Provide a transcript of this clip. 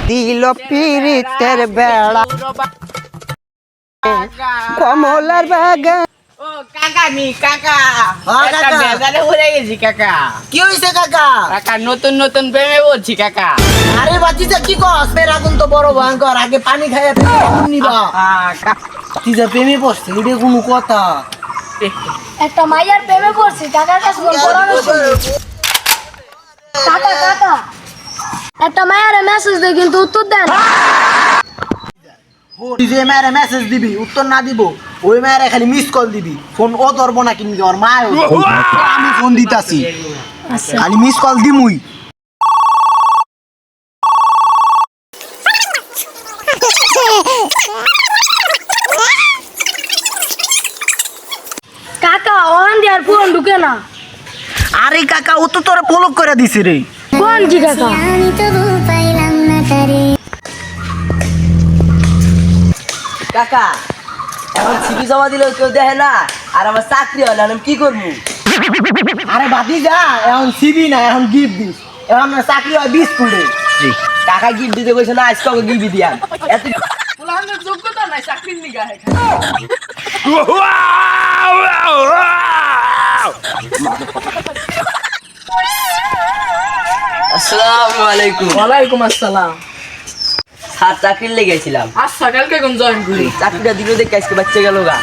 দিল পিরিতের বেড়া কমলার বাগান। ও কাকা নি কাকা হ্যাঁ, একটা কাকা। বেজারে উড়ে গেছি কাকা। কি হইছে কাকা? কাকা নতুন নতুন প্রেমে বলছি কাকা। আরে বাচ্চা কি কস? ফের আগুন তো বড় ভয়ঙ্কর, আগে পানি খাইয়া প্রেমে আগুন নিবা। তুই যে প্রেমে পড়ছিস এটা কোনো কথা? একটা মাইয়ার প্রেমে পড়ছি, কাকার কাছে ফোন পড়ানোর সময়। কাকা কাকা একটা মায়ের মেসেজ দেয় কিন্তু উত্তর দেন। তুই যে মায়ের মেসেজ দিবি উত্তর না দিব, ওই মায়ের খালি মিস কল দিবি। ফোন ও ধরবো না কিন্তু ওর মা আমি ফোন দিতাছি, খালি মিস কল দিমুই। কাকা অন দেয়ার ফোন ঢুকে না। আরে কাকা ও তো তোরা ব্লক করে দিছে রে। কোন কি কাকা? আমি তবু পাইলাম না তারে। কাকা এখন সিবি জমা দিলেও কেউ দেখে না, আর আমার চাকরি হয় না, আমি কি করবো? আরে বাদি যা, এখন সিবি না এখন গিফট দিস। এখন আমার চাকরি হয় বিস্কুটে। কাকা গিফট দিতে কইছে না, আজকে ওকে গিফট দিয়াম। এত যোগ্যতা নাই চাকরির নিগা। আসসালামু আলাইকুম। ওয়ালাইকুম আসসালাম। স্যার চাকরির লেগেছিলাম, আজ সকালকে কোন জয়েন করি। চাকরিটা দিল দেখে আজকে বাচ্চা গেল গা।